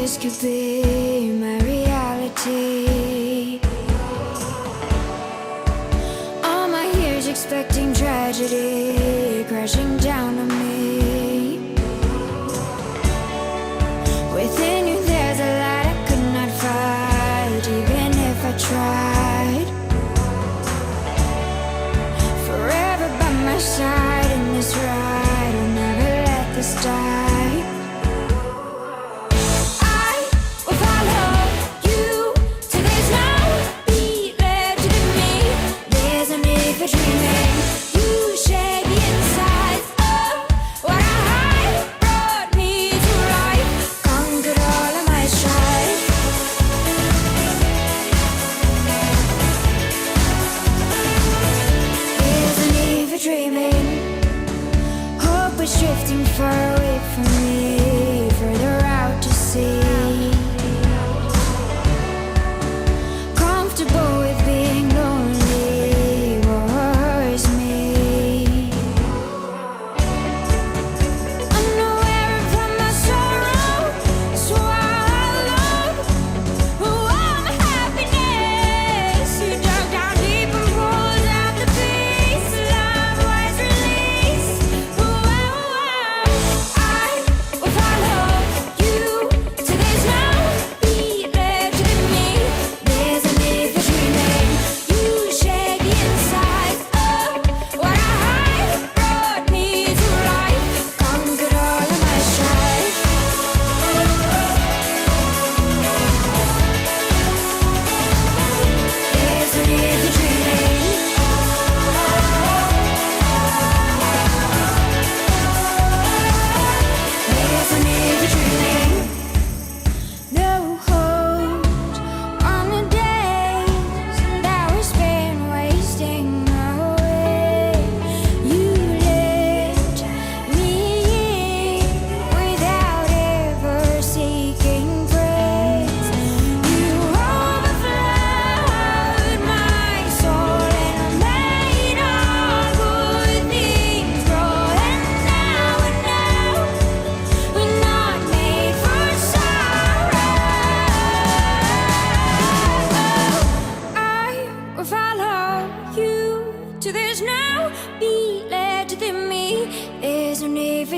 this could be my reality. All my years expecting tragedy crashing down on me. Within you there's a light I could not fight, even if I tried. Forever by my side in this ride, I'll never let this die. Drifting far away from me, further out to sea. Comfortable with being lonely, worries me. Unaware of my sorrow, so I love. All my happiness, you dug down deep and pulled out the peace. Love was released.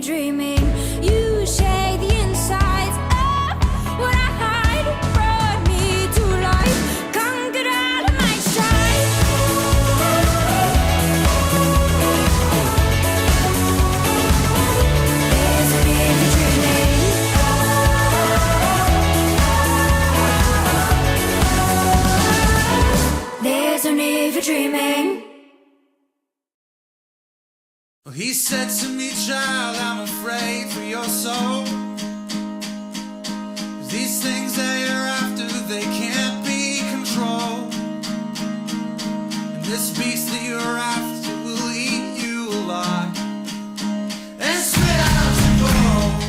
Dreaming, you shake the insides of what I hide, brought me to life, conquered all of my strife. There's a need for dreaming. There's no need for dreaming. He said to me, child, I'm afraid for your soul. These things that you're after, they can't be controlled. And this beast that you're after will eat you alive and spit out your bones.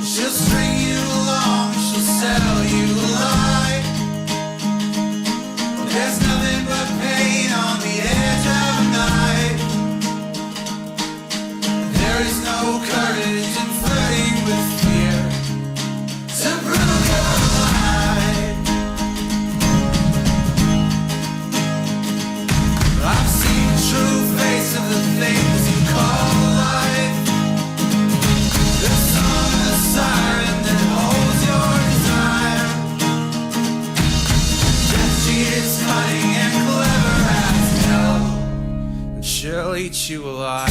She'll string you along, she'll sell you alive. There's nothing but pain on the edge of a knife. There is no courage in flirting with fear to prove you're alive. I've seen the true face of the things you call life. The song of the siren that holds your desire. She is cunning and clever as hell, and she'll eat you alive.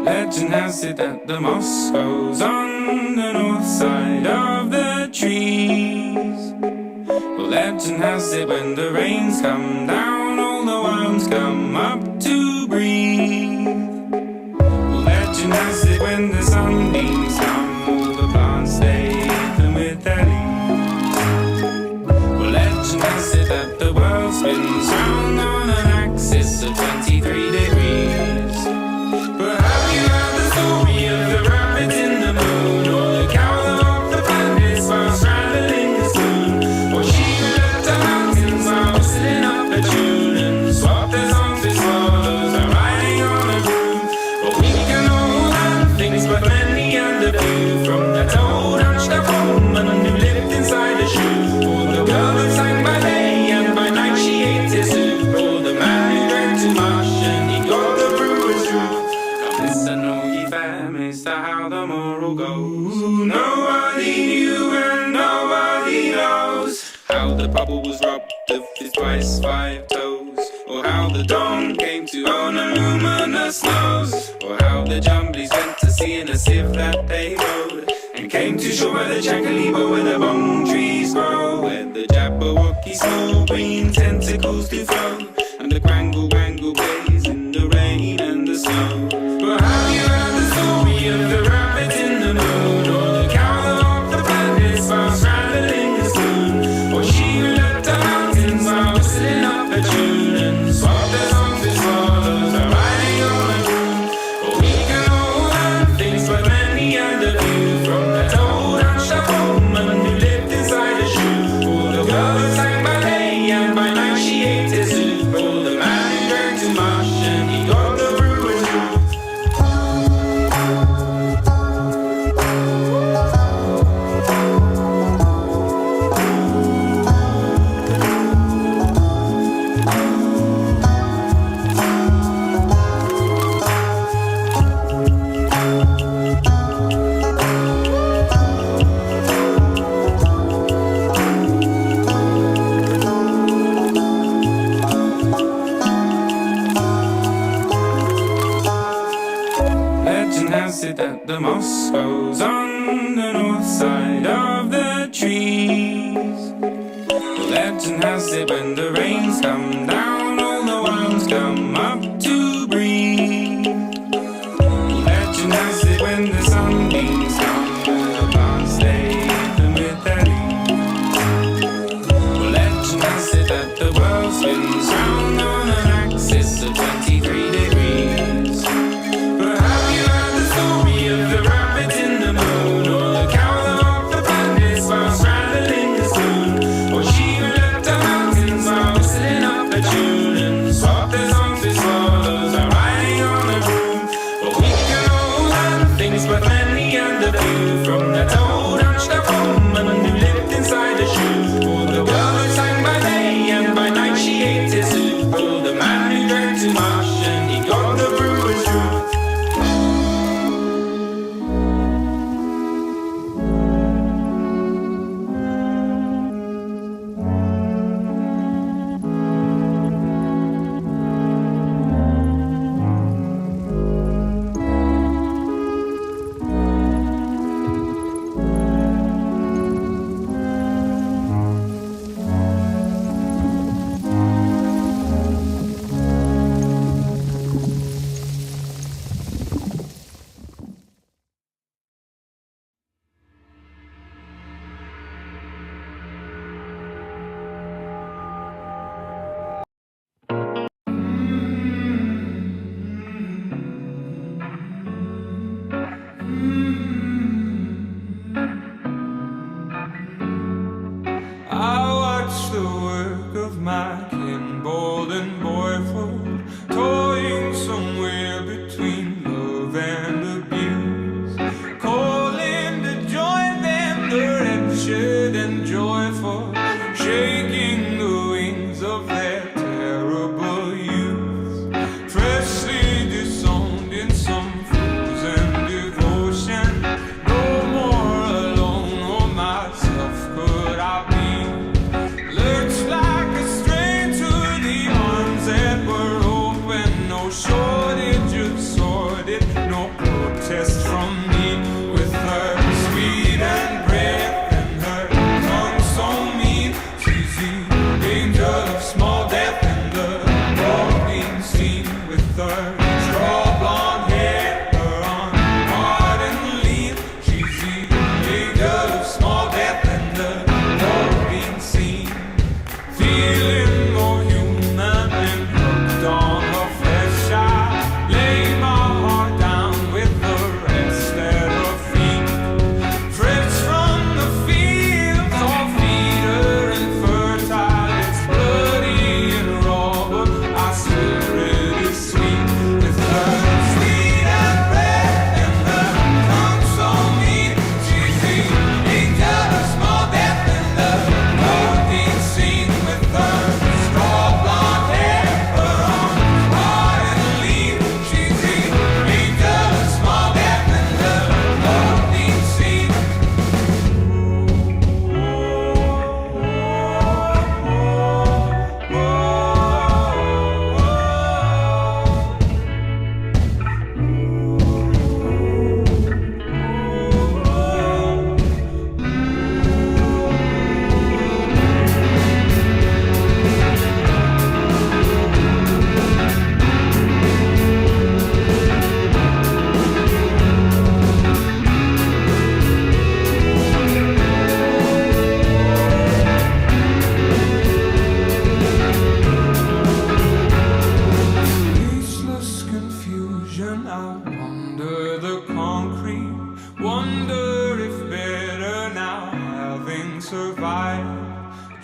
Legend has it that the moss grows on the north side of the trees. Well, Legend has it when the rains come down, all the worms come up to breathe. Legend has it when the sunbeams come, all the plants stay open with their leaves. Well, legend has it that the world spins round on an axis of 23 degrees. But have you heard the story of the rabbit in the moon, or the cow that off the planets while straddling the spoon, or she who left the mountains while whistling up a tune and swapped their songs with swallows and riding on a broom? But we can all learn things, but many and a few, from that old hunched up woman who lived inside a shoe, or the girl who sang by day and by night she ate his soup, or the man who drank too much and he got the brewer's truth. Come listen, all ye families, to how the moral goes. Nobody knew and nobody knows how the bubble was robbed of his twice 5 toes, or how the dawn came to own a luminous nose, or how the jumblies went to sea in a sieve that they rode, and came to shore by the Chancalibo where the bong trees grow, where the Jabberwocky small green tentacles do flow, and the Grangle Wangle plays in the rain and the snow. But have you heard the story of the rabbit in the moon, or the cow that off the planets while straddling the spoon, or she who left the mountains while whistling up a tune and swapped their songs with swallows and riding on a broom? But we can all learn things, but many and a few, from that old hunched up woman who lived inside a shoe, or the girl who sang by day and by night she ate his soup, or the man who drank too much and he got the brewer's truth. Legend has it that the moss grows on the north side of the trees. Legend has it when the rains come down, all the worms come up to breathe. Legend has it when the sunbeams come, all the plants stay open with their leaves. Legend has it that the world spins round on an axis of 23 degrees. But have you heard the story of the rabbit in the moon, or the cow that off the planets while straddling the spoon, or she who left the mountains while whistling up a tune and swapped their songs with swallows and riding on a broom? But we can all learn things, but many and a few, from that old hunched up woman who lived inside a shoe, or the girl who sang by day and by night she ate his soup, or the man who drank too much and he got the brewer's truth. I watch the work of my kin, bold and boyful, toying somewhere between love and abuse, calling to join them, the wretched and joyful, shaking the wings of their terrible youth, freshly disowned in some frozen devotion. No more alone or myself could I be. Looks like a strain to the arms that were open. No shortage of sordid, no protest from me. With her sweet and breath and her tongue so mean, she's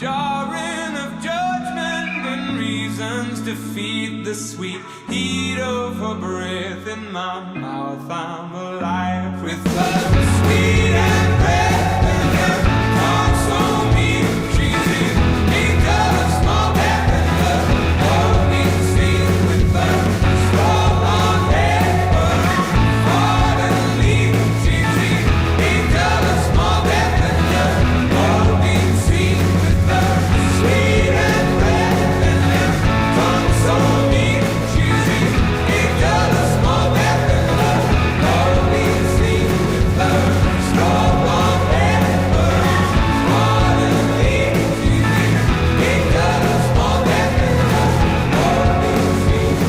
jarring of judgment and reasons to feed the sweet heat of her breath in my mouth. I'm alive with her sweet and red and her console me. She's in pink of small back and her love me sing with her straw blonde hair, her heart and leaf. She's in pink of small back and her love me sing with her sweet and red and her console me. She's in pink of small back and her love me sing with her straw blonde hair, her heart and leaf. She's in pink of small back and her love me sing.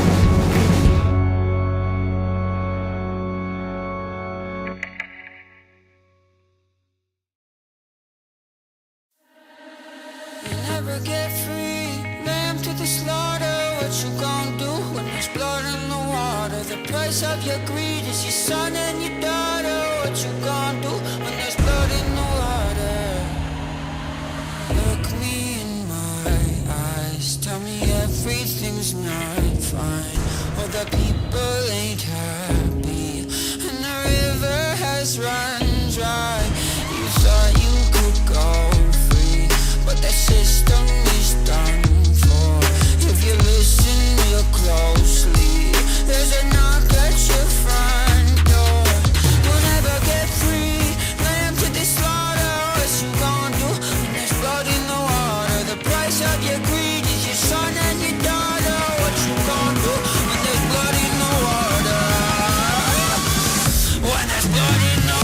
You never get free, lamb to the slaughter. What you gonna do when there's blood in the water? The price of your greed is your son and your daughter. What you gonna do when there's blood in the water? Look me in my eyes, tell me everything's not fine. All the people ain't happy, and the river has run dry. You thought you could go free, but the system is done for. If you listen real closely, there's a knock at your front door. You'll never get free, lamb to the slaughter. What you gonna do when there's blood in the water? The price of your greed is your son and your daughter. What you gonna do when there's blood in the water? When there's blood in the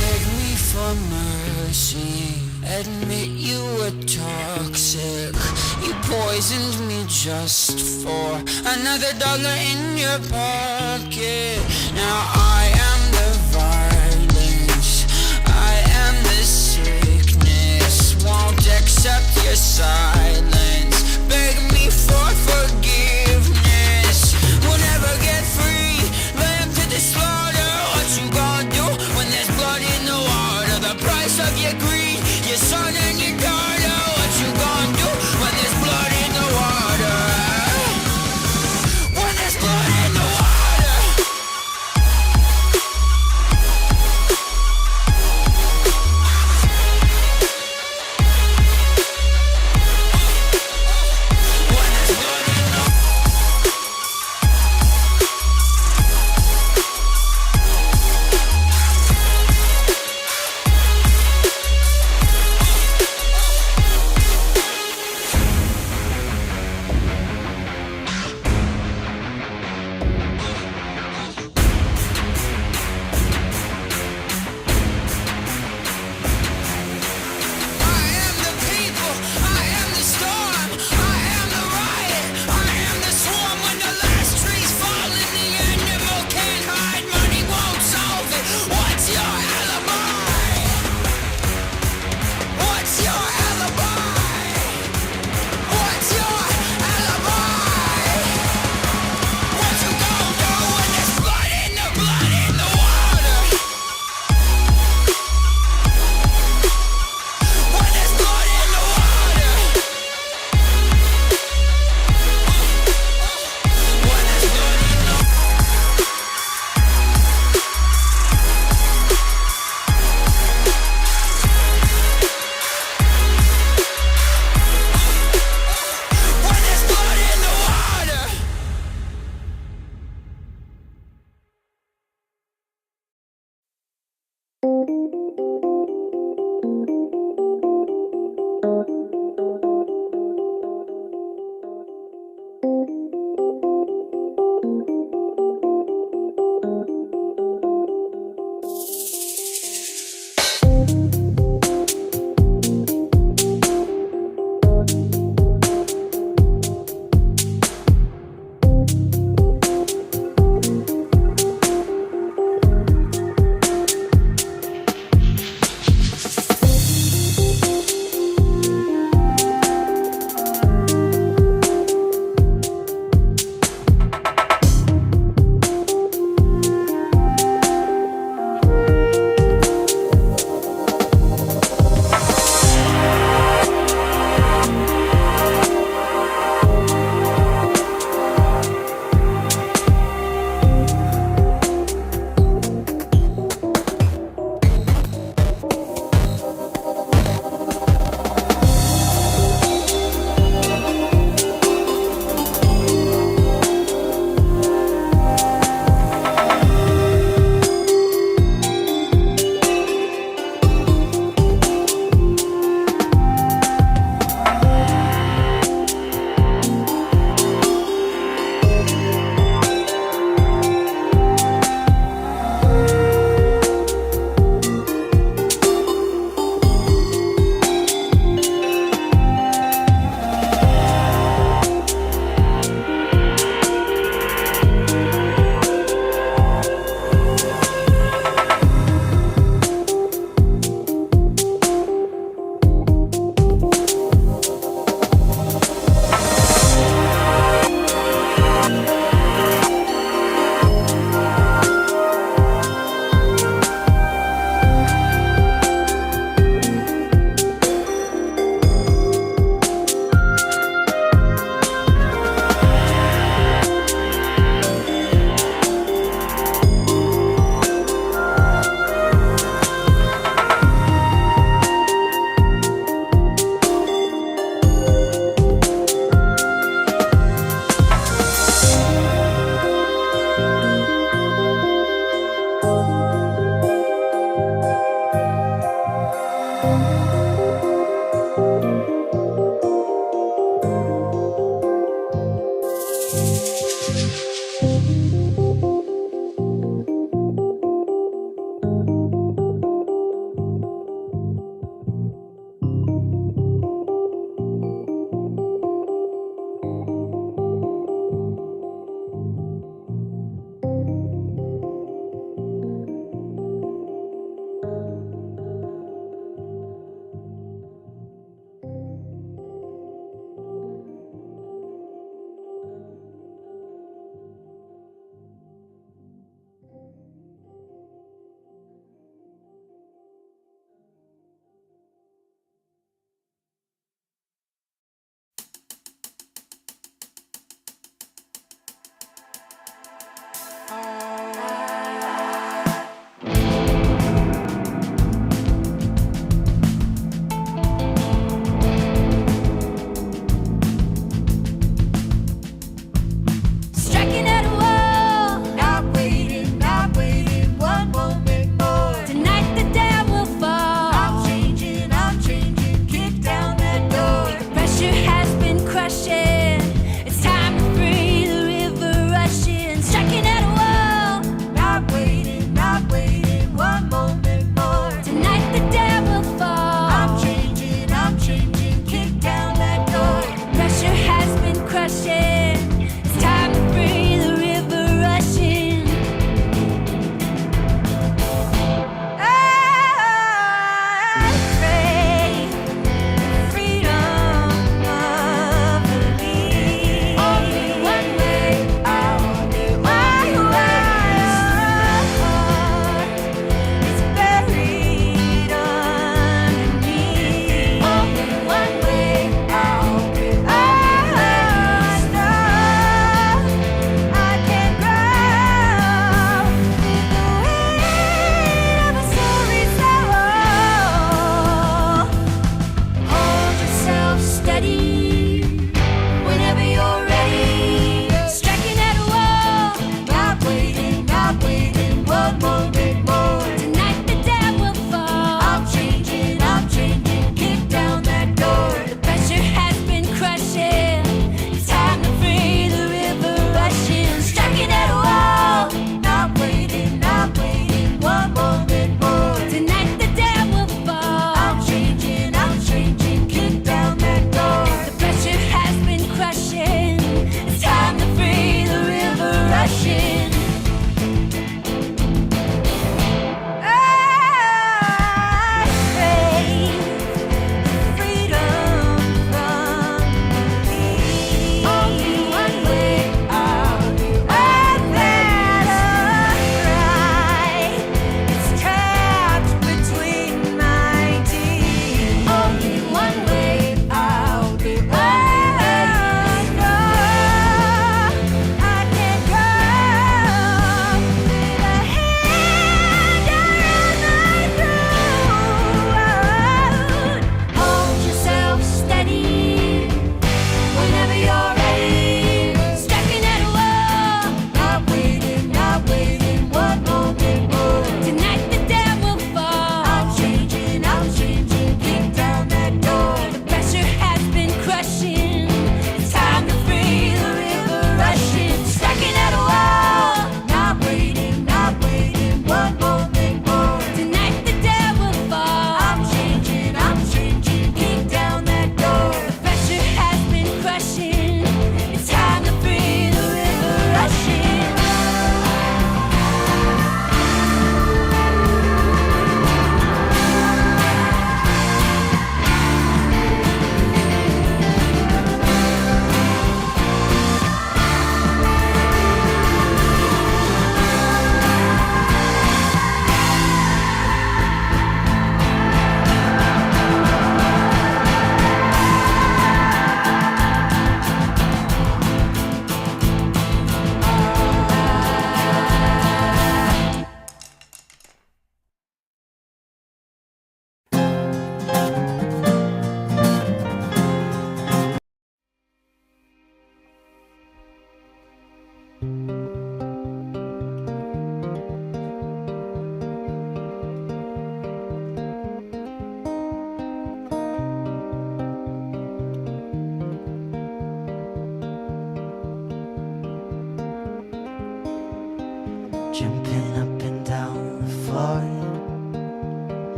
beg me for mercy, admit you were toxic. You poisoned me just for another dollar in your pocket. Now I am the violence, I am the sickness. Won't accept your silence, beg me for forgiveness. We'll never get free, lamb to the slaughter. What you gonna do when there's blood in the water? The price of your greed, your son and your daughter. What you gonna do when there's blood in the water? When there's blood in the water. When there's blood in the water.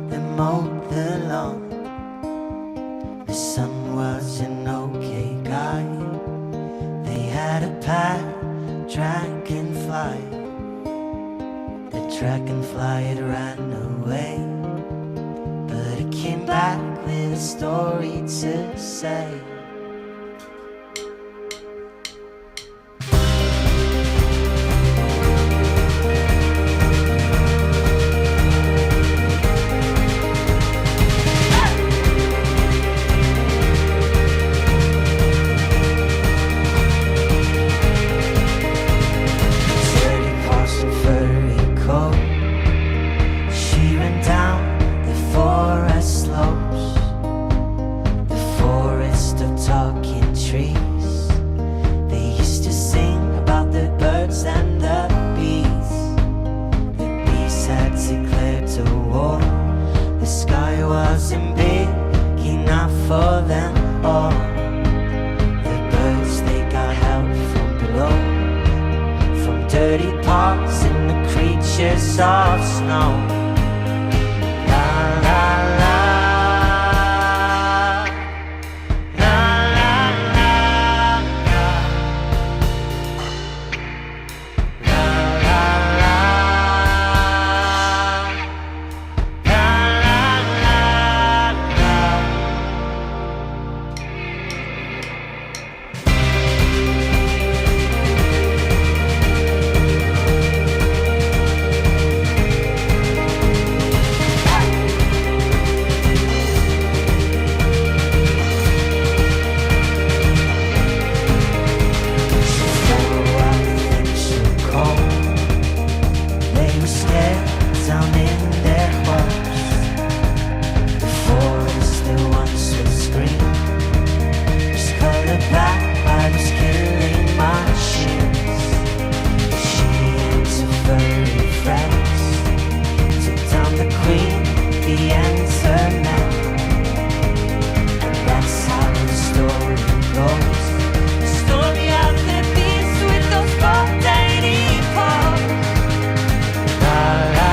that mowed the lawn. The son was an okay guy. They had a pet dragonfly. The dragonfly had ran away, but it came back with a story to say. Soft snow. La la la, la la la, la la la, la la la. Down in their homes, the forest that once was green was colored black by those killing machines. She and her furry friends took down the queen, the ends her men, and that's how the story goes. The story of the beast with those 480 paws. La la.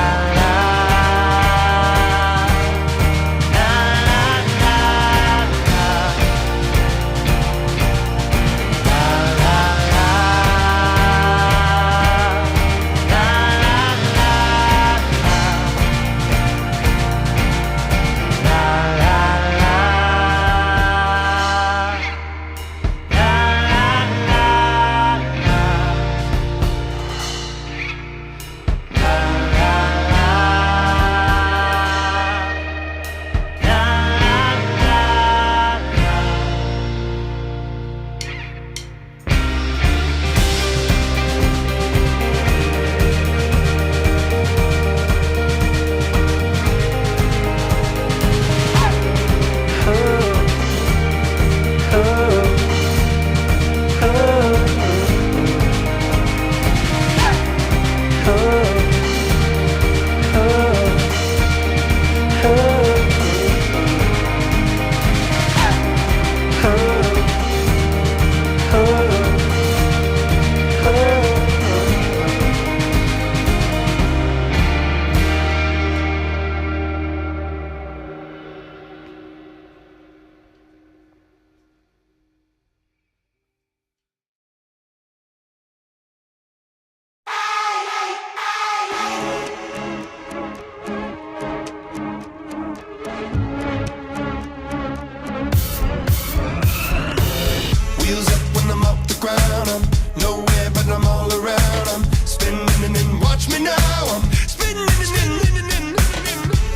Wheels up when I'm off the ground. I'm nowhere, but I'm all around. I'm spinning and watch me now. I'm spinning.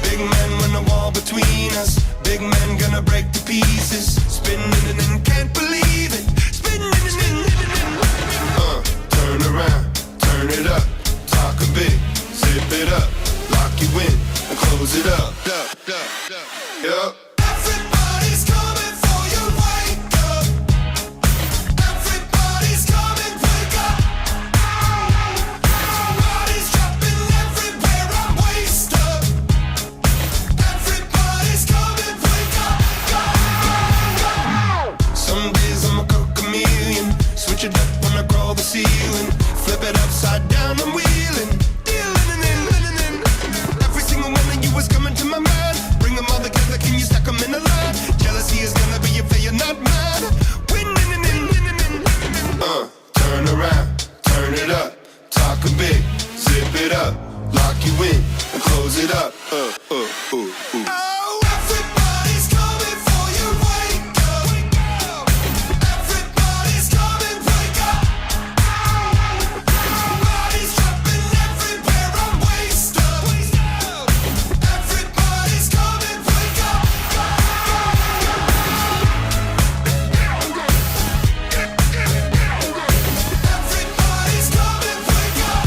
Big man when the wall between us. Big man gonna break to pieces. Spinning and can't believe it. Spinning. Turn around, turn it up. Talk a bit, zip it up. Lock you in and close it up. Yup. Everybody's coming for you. Wake up. Everybody's coming. Wake up. Bodies dropping everywhere. I'm wasted up. Everybody's coming. Wake up. Some days I'm a chameleon. Switch it up when I crawl the ceiling. Flip it upside down. I'm wheeling. Dealing. Every single one of you is coming to me. Oh, everybody's coming for you, wake up. Everybody's coming, wake up. Bodies dropping everywhere, I'm wasted. Everybody's coming, wake up. Everybody's coming, wake up.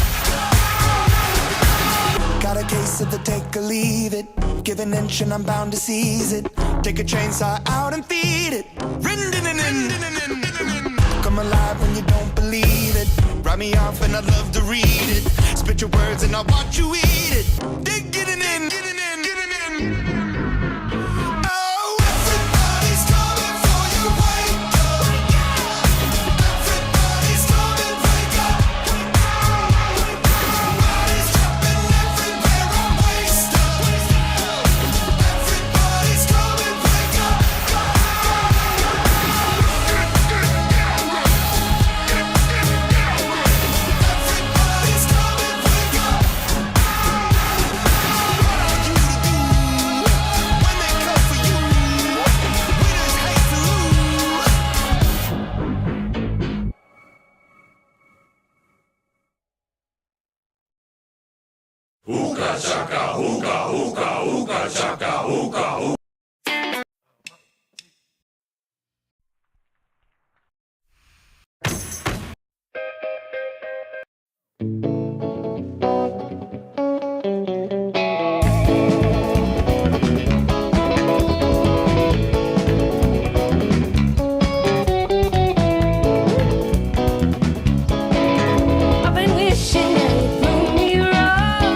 Got a case of the take or leave it. Give an inch and I'm bound to seize it. Take a chainsaw out and feed it. Come alive when you don't believe it. Write me off and I'd love to read it. Spit your words and I'll watch you eat it. Dig it in. Oh, everybody's coming for you, wake up. Everybody's coming, wake up. Bodies dropping everywhere, I'm wasted. Everybody's coming, wake up. Everybody's coming, wake up. What are you to do when they come for you? Winners hate to lose. I've been wishing that you'd prove me wrong,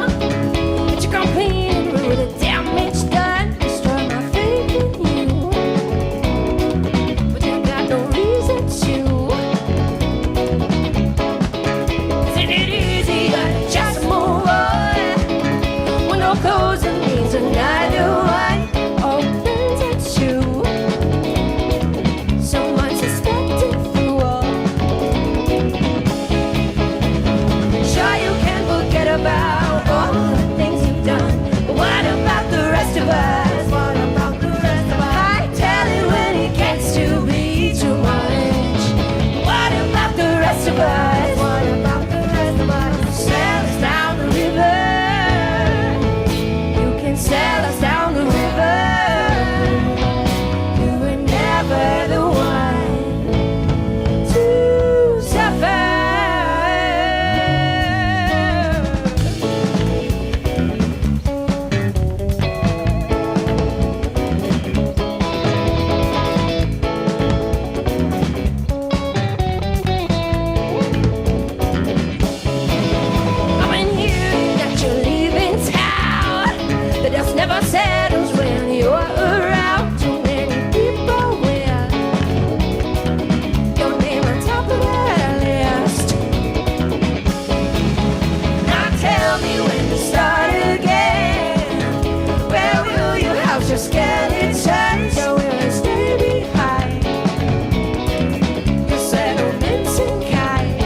that you come clean and rule the damage done, destroy my faith in you. But you got no reason to. Isn't it easy to just move on when no closing means another one opens at you? So much suspected through all. Sure, you can forget about all the things you've done, but what about the rest of us? What about the rest of us? I tell it when it gets to be too much. What about the rest of us? What about the rest of us? Sail us down the river. You can sail us down the river. You were never the one to suffer. I've been hearing that you're leaving town. The dust never settles when you're around. Too many people with your name on top of that list. Now tell me when to start again. Where will you house your skeletons? Or will you stay behind your settlements in kind?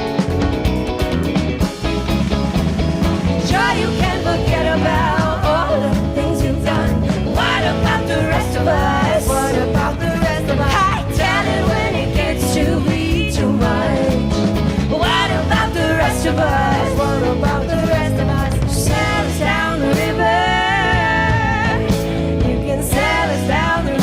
Sure, you can forget about all the things you've done. What about the rest of us? What about the rest of us? I tell it when it gets to be too much. What about the rest of us? What about the rest of us? Sail us down the river. You can sail us down the river.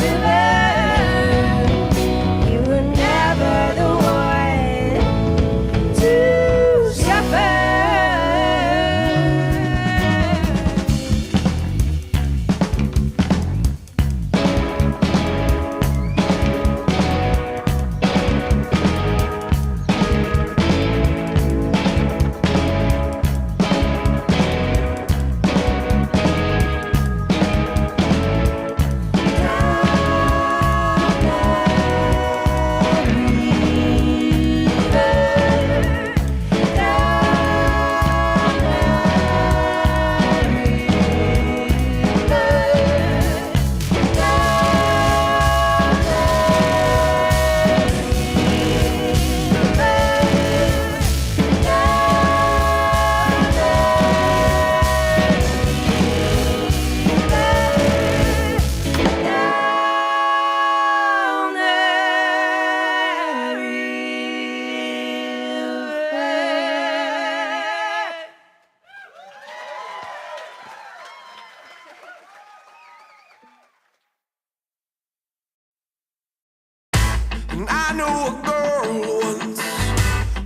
And I know a girl once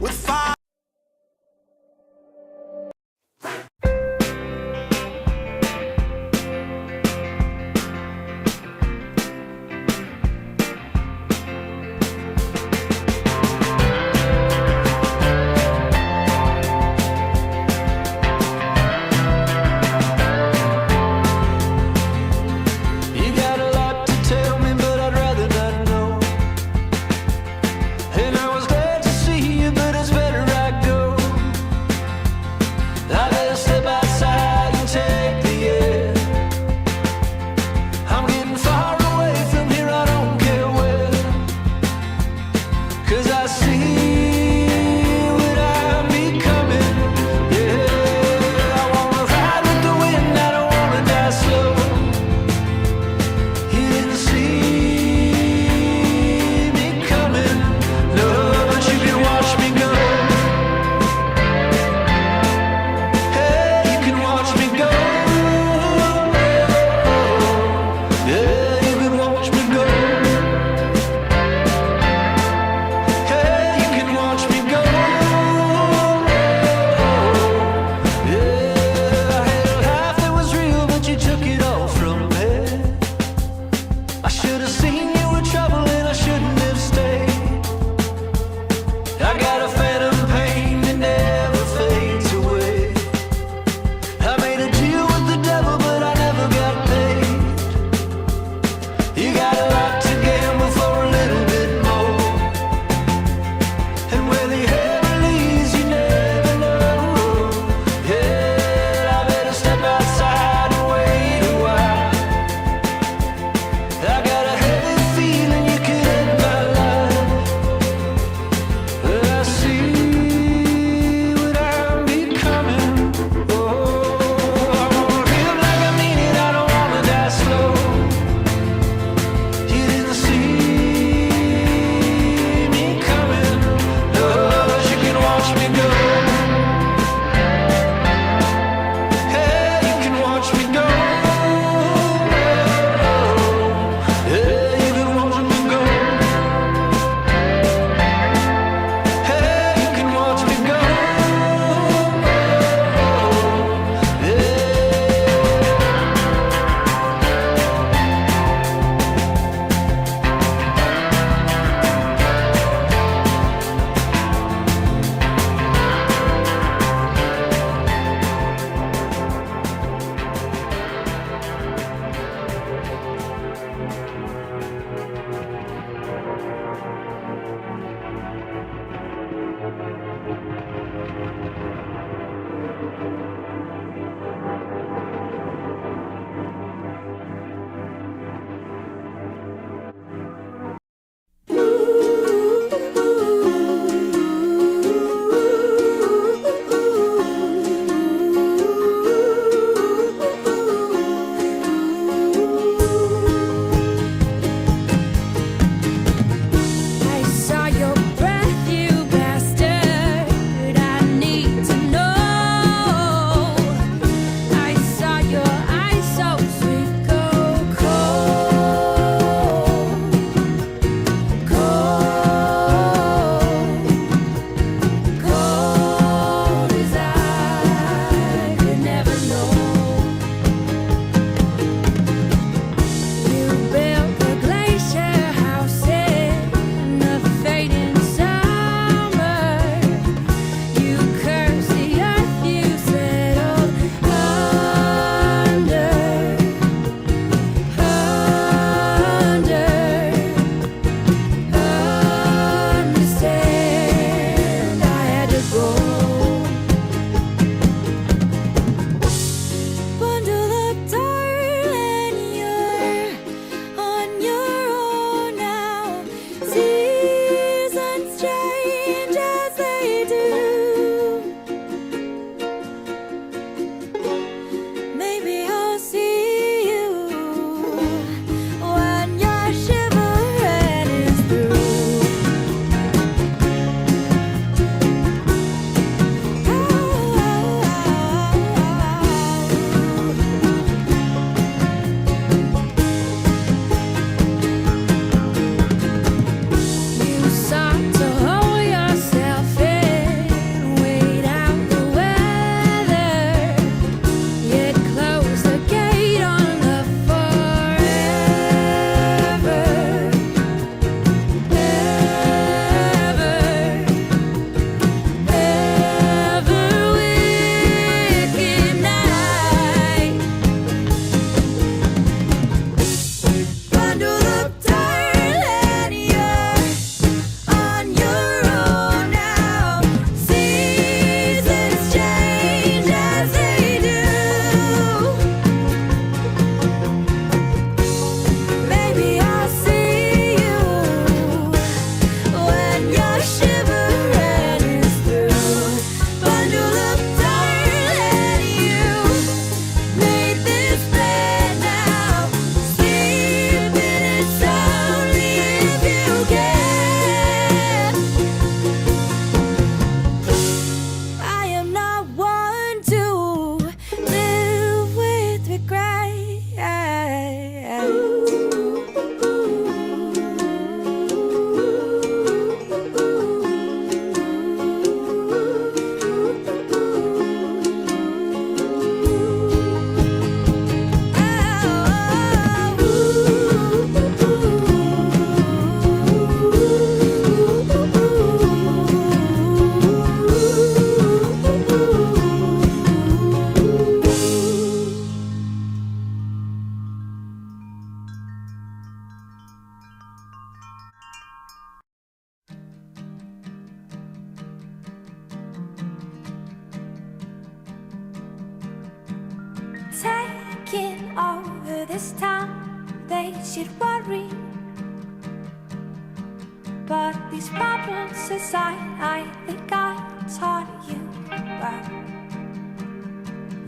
with fire. You got a lot to tell me, but I'd rather not know. over this town, they should worry. But these problems aside, I think I taught you well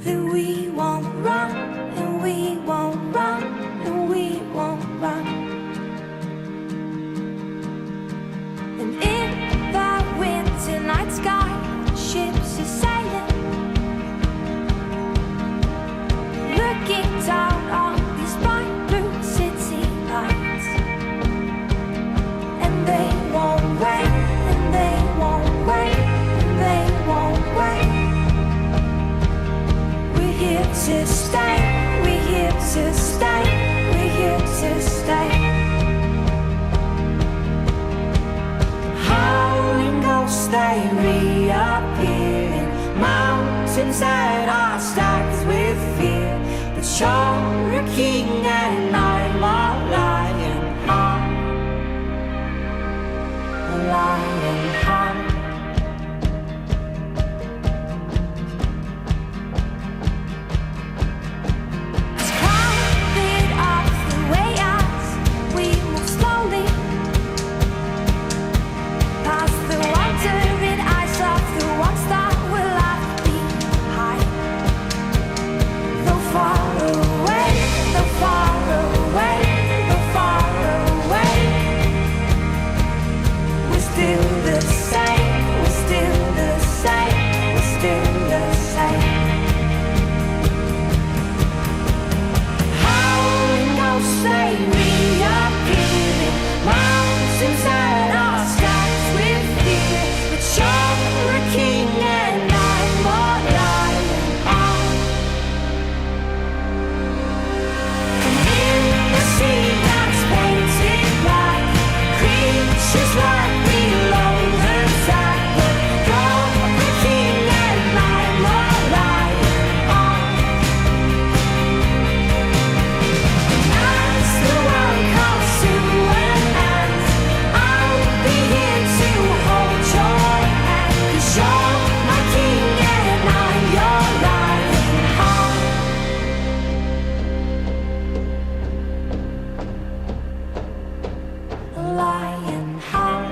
that we won't run, and we won't run, and we won't run. And in the winter night sky, ships are sailing, looking down on these bright blue city lights. And they won't wait, and they won't wait, and they won't wait. We're here to stay, we're here to stay, we're here to stay. Howling ghosts, they reappear in mountains that are stacked with fear. But you're a king and I'm a lion heart, a lion heart. It's crowded up the way as we move slowly past the wandering eyes of the ones that will left behind. Though far away, though far away, though far away, we're still the same, we're still the same, we're still the same. Howling ghosts, they reappear in mountains that are stacked with fear. But you're a king and I'm a lion heart. And in the sea that's painted black, creatures like below the track. But you're the king and I'm a lion heart. And as the world comes to an end, I'll be here to hold your hand. 'Cause you're my king and I'm your lion heart. A lion heart,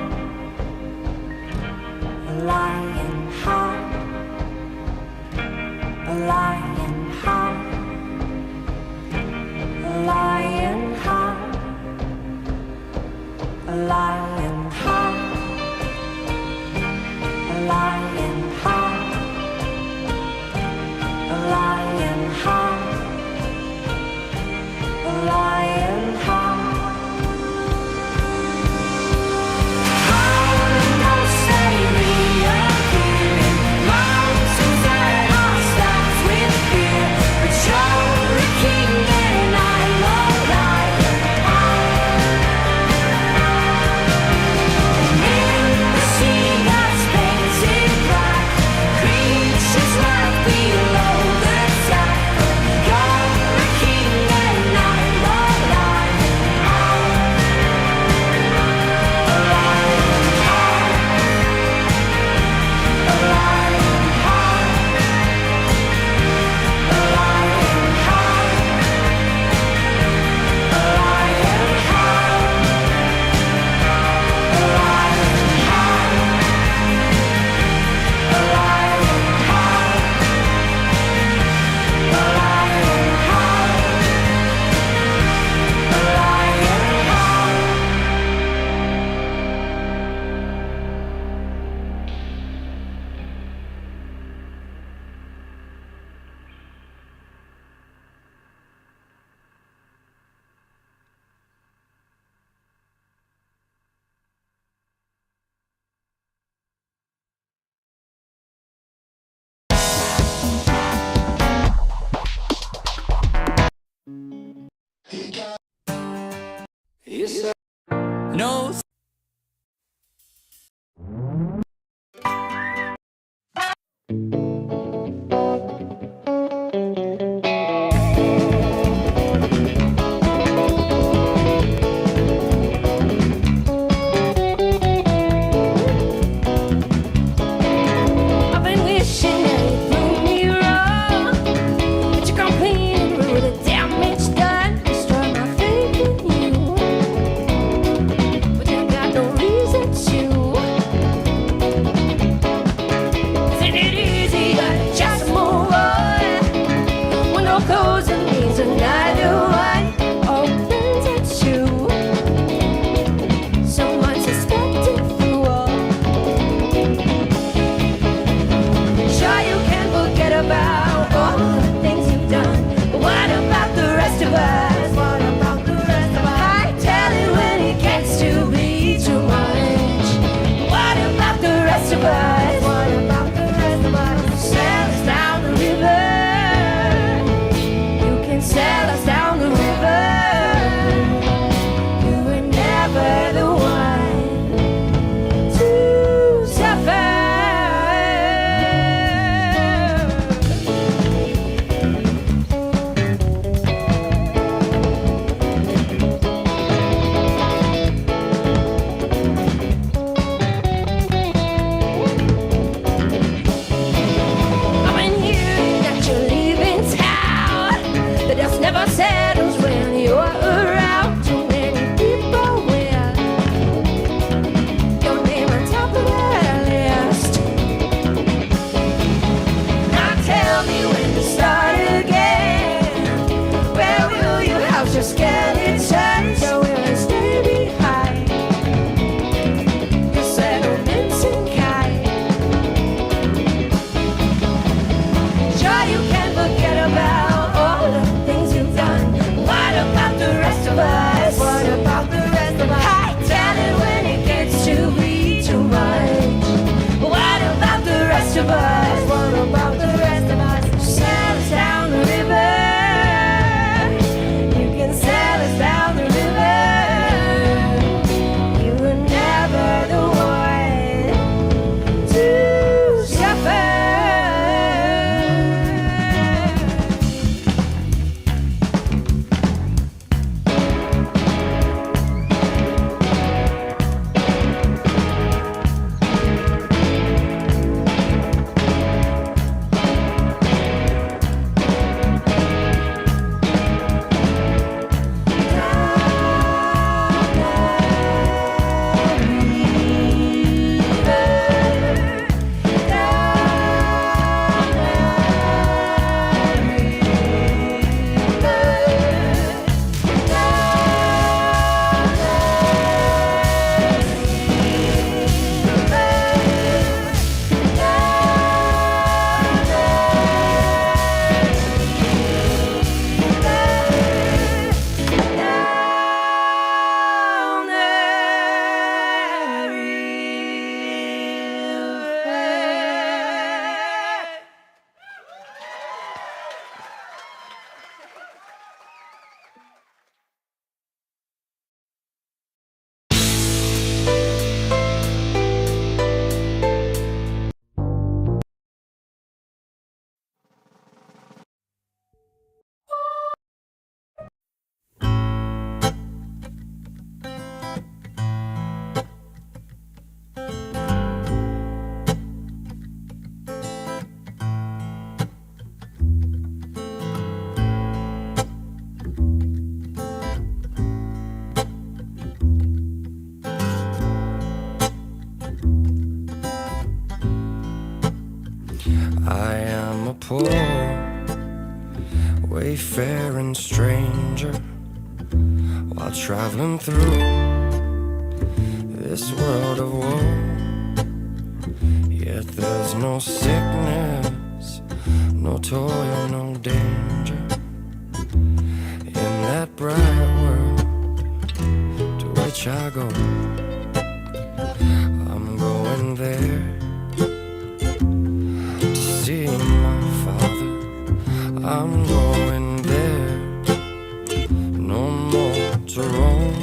a lion heart, a lion heart, a lion heart, a lion heart, a lion heart, a lion heart, a lion heart. Howling ghosts, they reappear in mountains that are stacked with fear. But you're a king and I'm a lion heart. And in the sea that's painted black, creatures like below the track. But you're a king and I'm a lion heart. A lion heart, a lion heart, a lion heart, a lion heart, a lion heart, a lion heart, a lion heart, a lion heart. No. I've been wishing that you'd prove me wrong, but you're complaining with a damn errant stranger while traveling through this world of woe. Yet there's no sickness, no toil, no danger in that bright world to which I go. I'm going there to see my Father. I'm going there, no more to roam.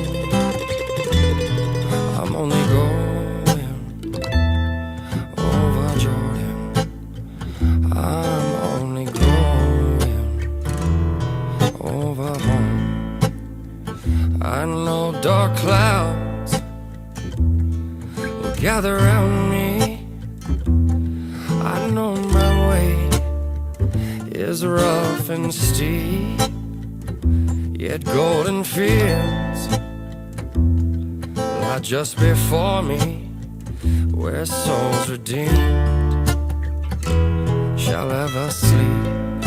I'm only going over Jordan. I'm only going over home. I know dark clouds will gather around me. I know my way is rough and steep, yet golden fields lie just before me, where souls redeemed shall ever sleep.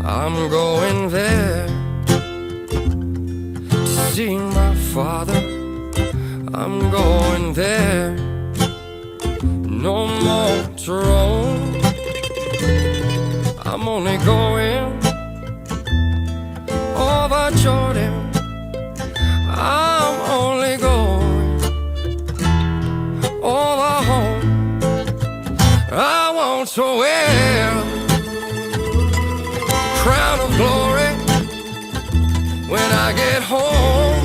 I'm going there to see my Father. I'm going there, no more to roam. I'm only going over Jordan. I'm only going over home. I want to wear a crown of glory when I get home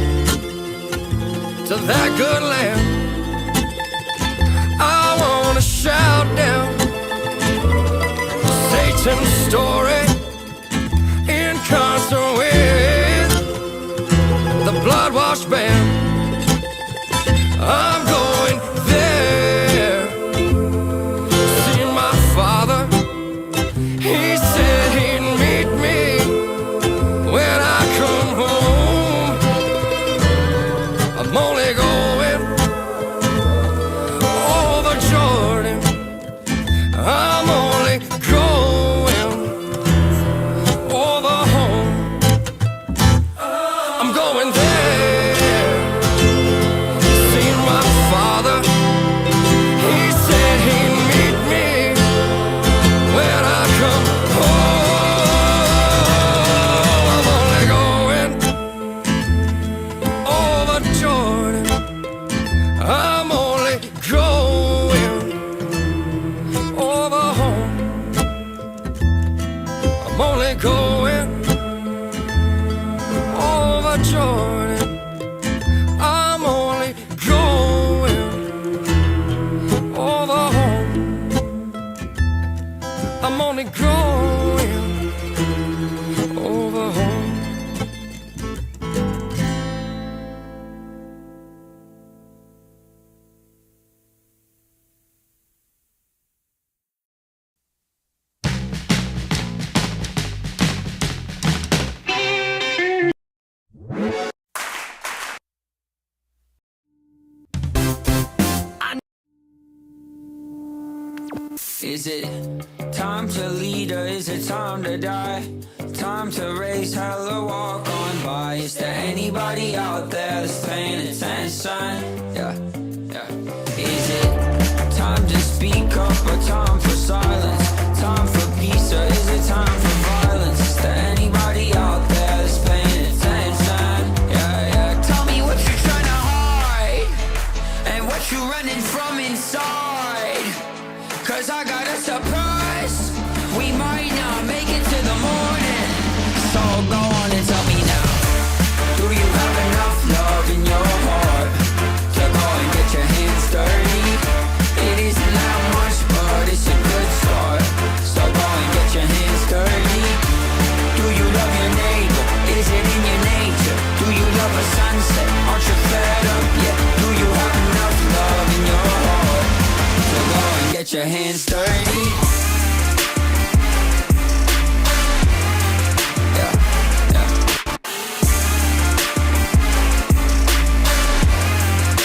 to that good land. I want to shout down Satan's story in concert with the blood-washed band. I'm going there, see my Father. He said he'd meet me when I come home. I'm only going over Jordan. I'm only going over home. I'm going there, see my Father. He said he'd meet me when I come home. I'm only going over Jordan. I'm only going over home. I'm only going over Jordan. I'm only going over home. I'm only going over home. Is it time to lead or is it time to die? Time to raise hell or walk on by. Is there anybody out there that's paying attention? Yeah. Is it time to speak up or time for silence? Time for peace or is it time for violence? Is there anybody out there that's paying attention? Yeah. Tell me what you're trying to hide and what you're running from inside. 'Cause I got a surprise. We might not make it to the morning. So go on and tell me now. Do you have enough love in your heart to go and get your hands dirty? It isn't that much, but it's a good start. So go and get your hands dirty. Do you love your neighbor? Is it in your nature? Do you love a sunset? Aren't you fed up yet? Do you have enough love in your heart? So go and get your hands dirty. Yeah.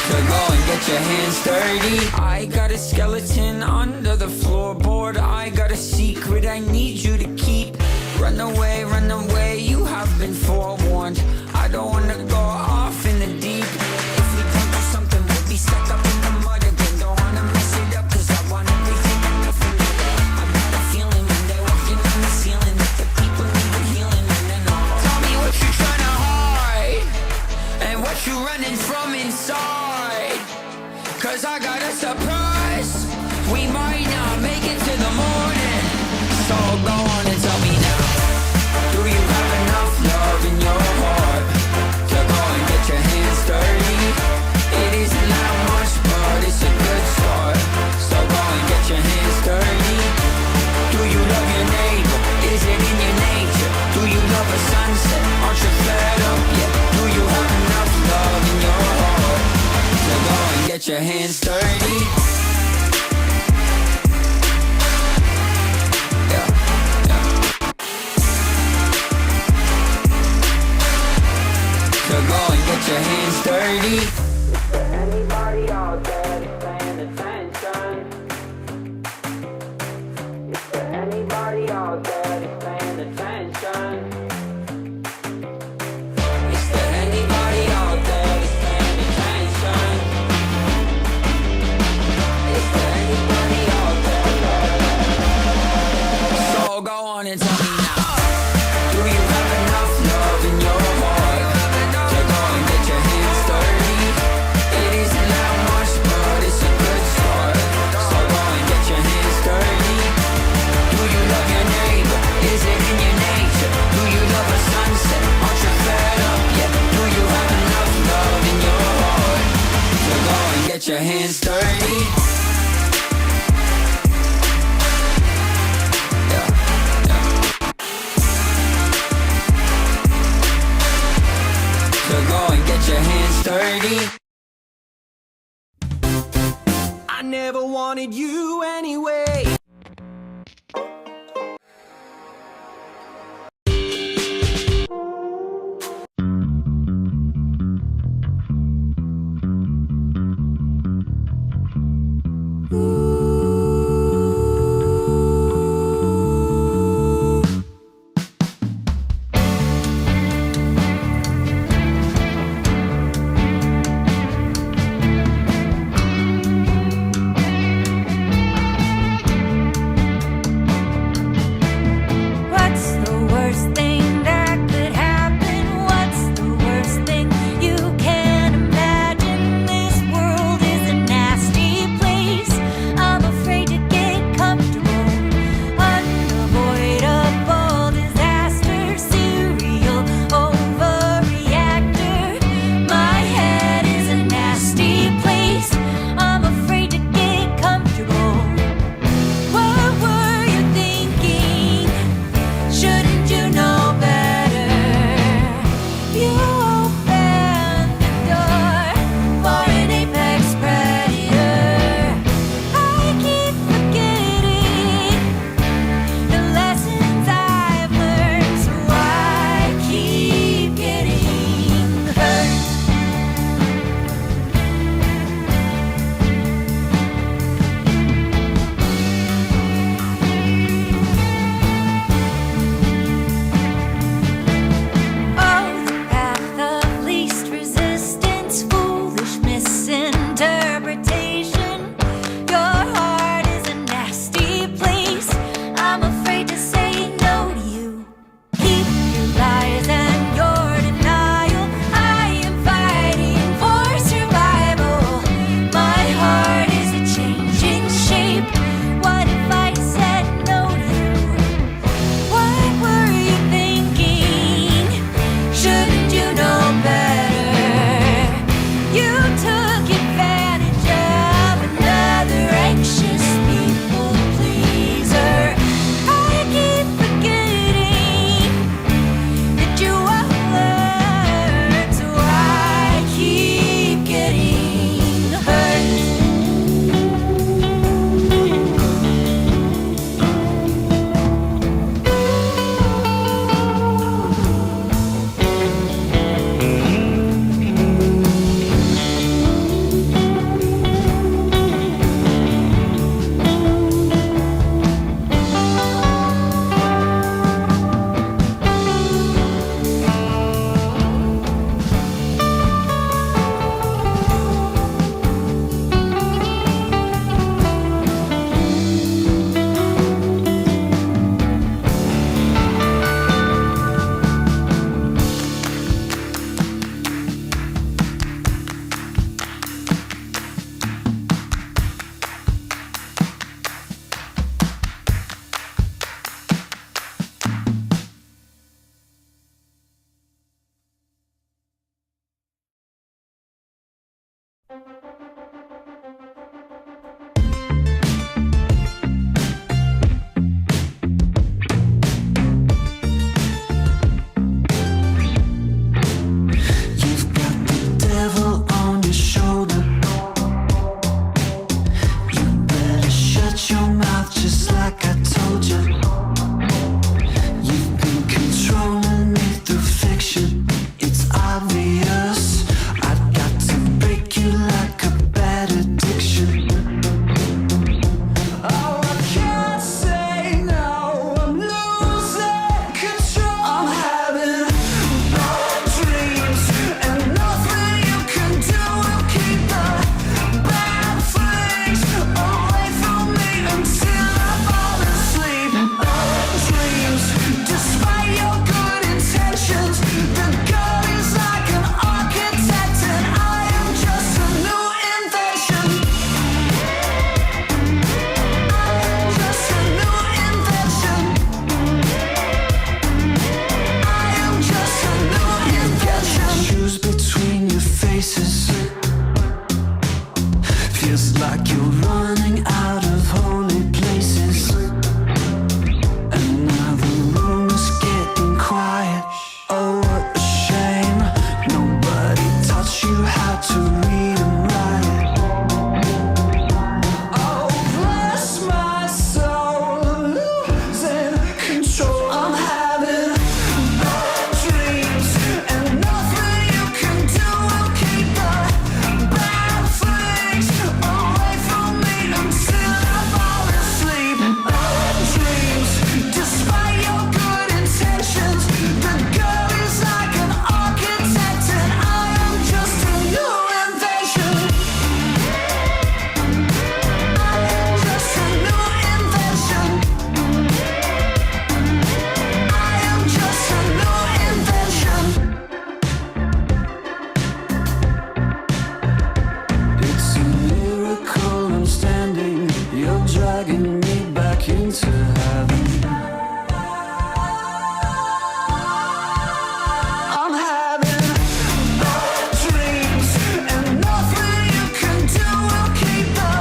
So go and get your hands dirty. I got a skeleton under the floorboard. I got a secret I need you to keep. run away, you have been forewarned. I don't wanna go off in the deep. If we don't do something, we'll be stuck up in the mud again. Don't wanna mess it up, cause I want everything and nothing. I got a feeling when they're walking on the ceiling that the people need a healing. And then tell me what you tryna hide, and what you running from inside. Cause I got a surprise, we might not make it to the morning. So go on and tell me now, do you have enough love in your heart to go and get your hands dirty? It isn't that much, but it's a good start. So go and get your hands dirty. Do you love your neighbor? Is it in your nature? Do you love a sunset? Aren't you fed up yet? Do you have enough love in your heart to go and get your hands dirty? So go and get your hands dirty. Is there anybody out there that's paying attention? Is there anybody out there that's paying attention? Is there anybody out there that's paying attention? Is there anybody out there? So go on and tell me now, do you have enough love in your heart to go and get your hands dirty? It isn't that much, but it's a good start. So go and get your hands dirty. Do you love your neighbor? Is it in your nature? Do you love a sunset? Aren't you fed up yet? Do you have enough love in your heart to go and get your hands dirty? So go and get your hands dirty. I never wanted you anyway. You've got the devil on your shoulder. You better shut your mouth just like I told you. You've been controlling me through fiction. It's obvious. I've got to break you like a bad addiction. Oh, I can't say no. I'm losing control. I'm having bad dreams, and nothing you can do will keep the bad things away from me until I fall asleep. Bad dreams, despite your good intentions. The girl is like an architect, and I am just a new invention. Just a new invention. I am just a new invention. Choose between your faces. Feels like you're running out of holy places. And now the room is getting quiet. Oh, what a shame. Nobody taught you how to read and write. Oh, bless my soul, losing control. I'm having bad dreams, and nothing you can do will keep the bad things away from me until I fall asleep. Bad dreams, despite your good intentions. The girl is like an architect, and I am just a new invention. I am just a new invention. I am just a new invention. It's a miracle I'm standing. You're dragging me back into heaven. I'm having bad dreams, and nothing you can do will keep the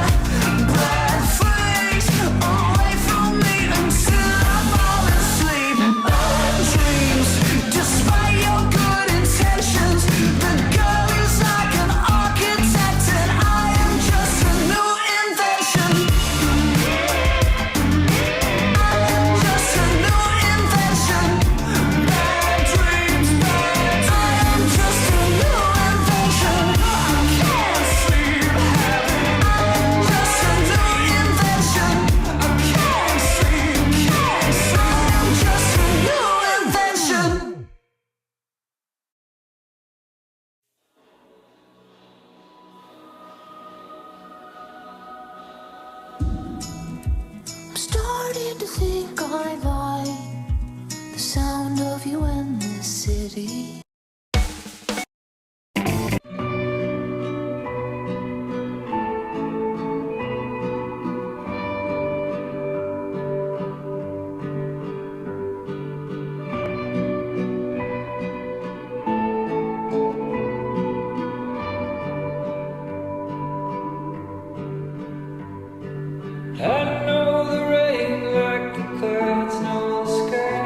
bad things away from me until I fall asleep. Bad dreams, despite your good intentions. The girl is like an architect, and I am just a new invention. I am just a new invention. Bad dreams, bad dreams. I am just a new invention. I can't sleep happy. I am just a new invention. I can't sleep, can't sleep. I am just a new invention. I'm starting to think I like the sound of you in this city. I know the rain like the clouds know the sky.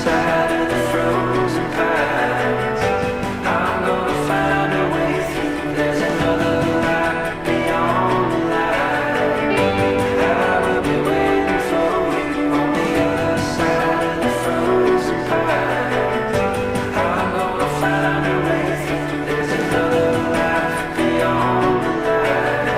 side of the frozen pines. I'm gonna find a way through. There's another light beyond the light. I will be waiting for you on the other side of the frozen pines. I'm gonna find a way through. There's another light beyond the light.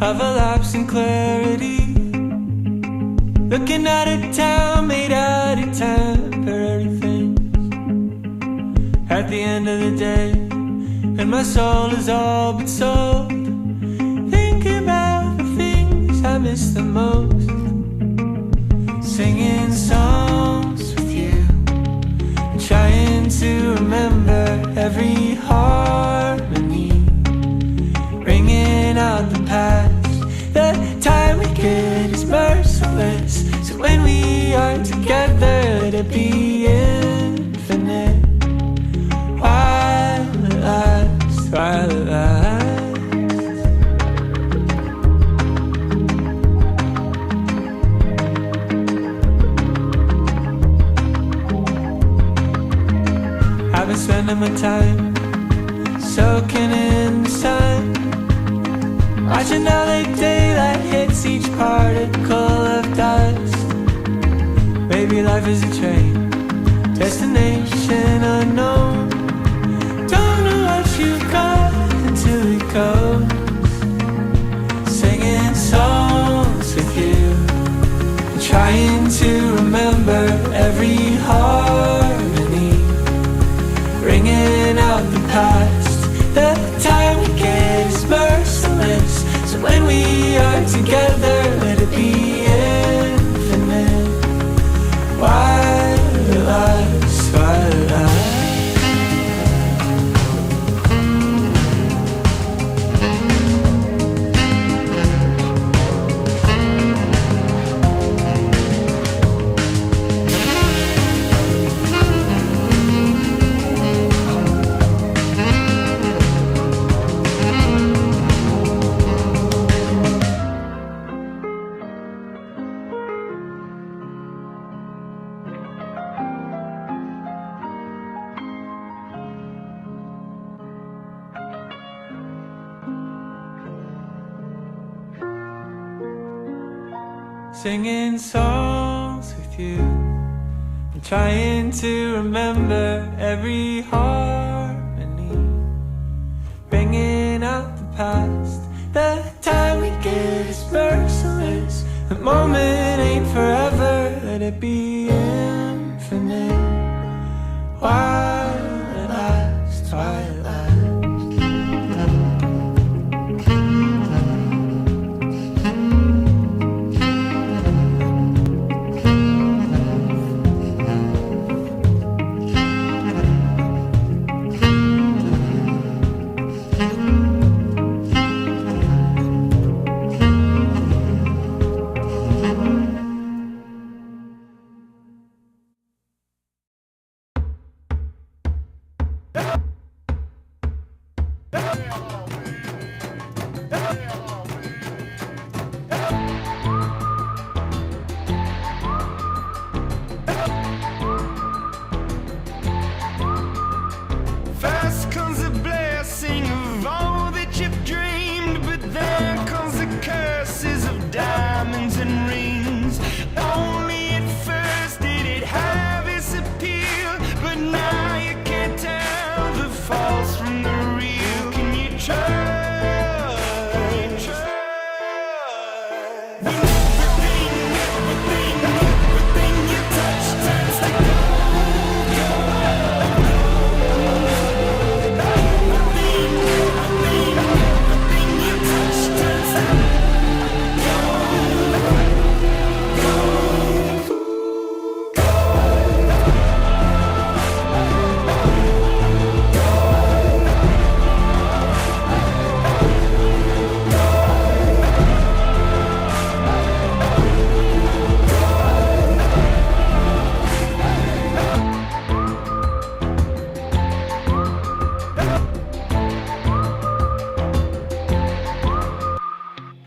of a lapse in clarity. Looking at a town made out of temporary things. At the end of the day, and my soul is all but sold. Thinking about the things I miss the most. Singing songs with you, trying to remember every harmony, ringing out the past. The time we get is merciless, so when we are together, let it be infinite. While it lasts, while it lasts. I've been spending my time soaking in the sun, watching how the daylight hits each particle of dust. Maybe life is a train, destination unknown. Don't know what you got until it goes. Singing songs with you, trying to remember every harmony, ringing out the past. The time we get is merciless, so when we are together, let it be infinite. While it lasts, while it lasts. Singing songs with you, I'm trying to remember every harmony, bringing out the past. The time we get is merciless, the moment ain't forever, let it be infinite. While it lasts, while it lasts. First comes the blessing of all that you've dreamed, but then comes the curses of diamonds and rings. Only at first did it have its appeal, but now you can't tell the false from the real. Can you trust? When everything you touch turns to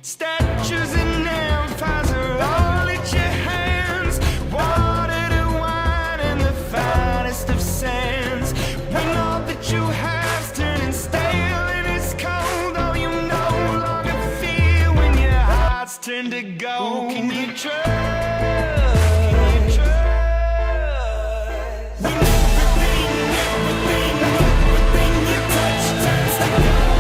statues and empires are all at your hands. Water to wine and the finest of sands. When all that you have's turning stale and it's cold, oh, you no longer feel when your heart's turned to gold. Can you trust? Can you trust? When everything you touch turns to gold.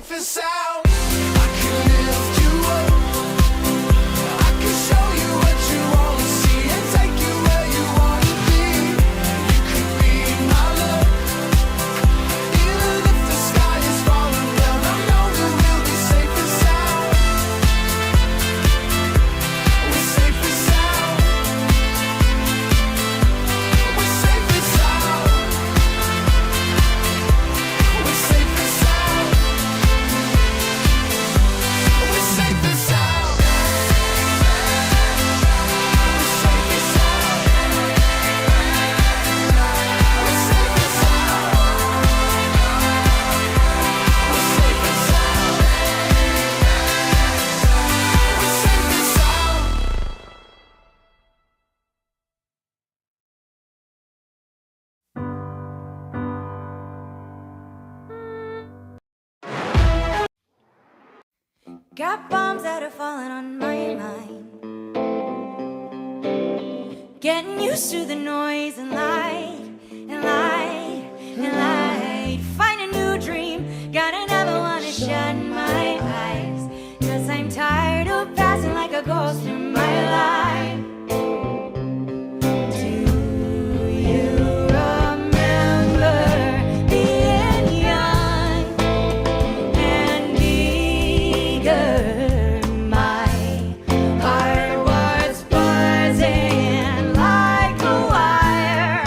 safe and sound. I can lift you up. I can show you what you wanna see and take you where you wanna be. You could be my love. Even if the sky is falling down, I know that we'll be safe and sound. We're safe and sound. We're safe and sound. We're safe and sound. We're safe and sound. We're safe and sound. We're safe and sound. We're safe and sound. We're safe and sound. Got bombs that are falling on my mind. Getting used to the noise and light, and light, and light. Find a new dream, gotta never wanna shut my eyes. 'Cause I'm tired of passing like a ghost through my life. Do you remember being young and eager? My heart was buzzing like a wire.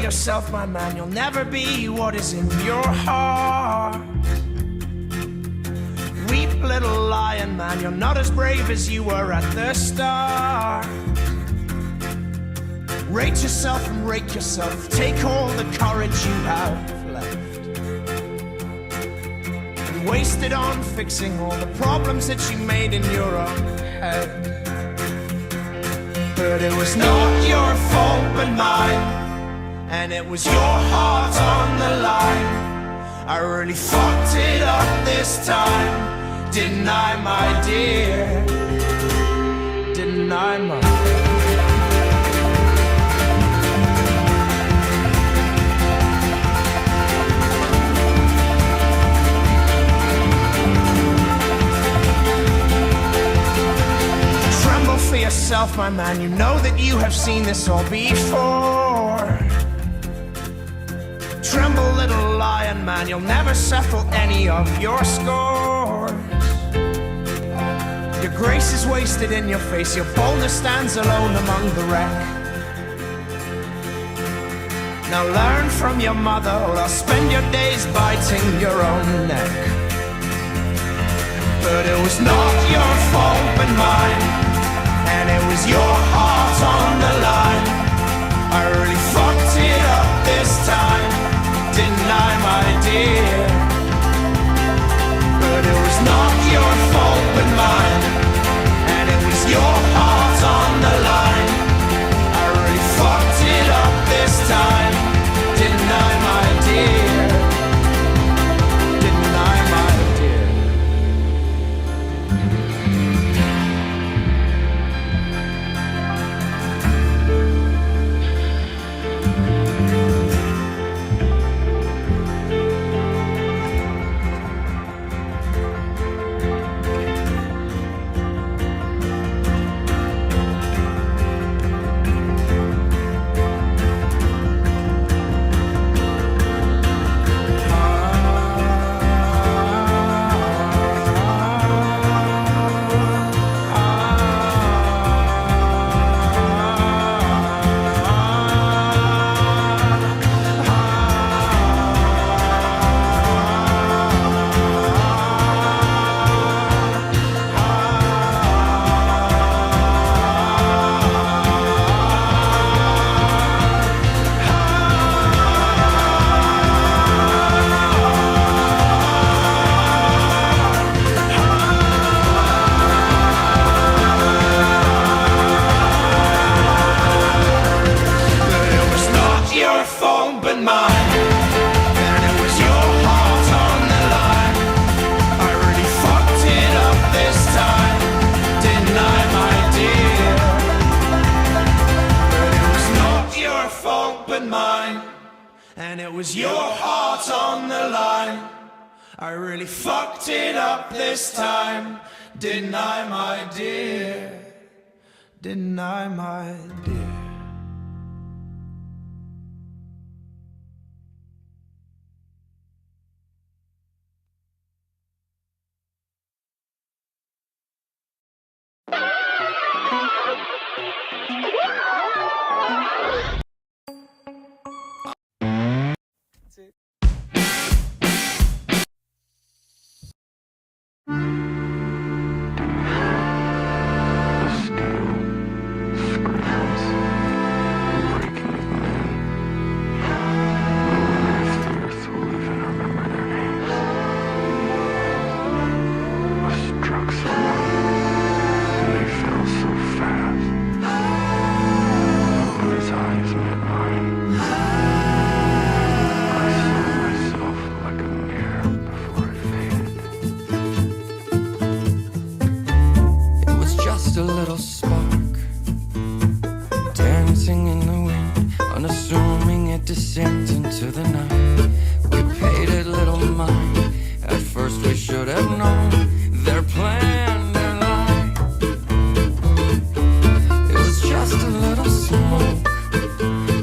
yourself, my man, you'll never be what is in your heart. Weep, little lion man, you're not as brave as you were at the start. Rate yourself and rake yourself, take all the courage you have left and waste it on fixing all the problems that you made in your own head. But it was not your fault but mine, and it was your heart on the line. I really fucked it up this time, didn't I, my dear? Didn't I, my dear? Tremble for yourself, my man, you know that you have seen this all before. Tremble, little lion man, you'll never settle any of your scores. Your grace is wasted in your face, your boldness stands alone among the wreck. Now learn from your mother, or I'll spend your days biting your own neck. But it was not your fault but mine, and it was your heart on the line. I really fucked it up this time, didn't I, my dear? But it was not your fault but mine, and it was your heart on the line. I really fucked it up this time, didn't I, my dear? Didn't I, my dear? And it was your heart on the line. I really fucked it up this time, didn't I, my dear? Didn't I, my dear? A little spark dancing in the wind, unassuming it descends into the night. We paid it little mind. At first we should have known their plan, their lie. It was just a little smoke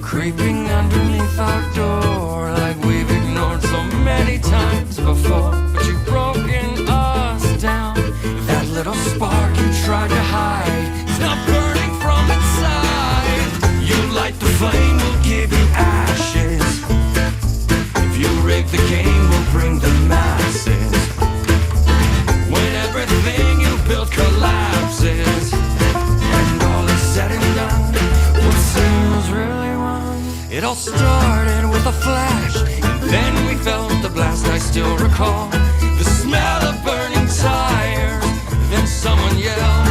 creeping underneath our door, like we've ignored so many times before. But you've broken us down. That little spark you tried to hide, it's not burning from inside. You light the flame, we'll give you ash. It all started with a flash, and then we felt the blast. I still recall the smell of burning tires. Then someone yelled,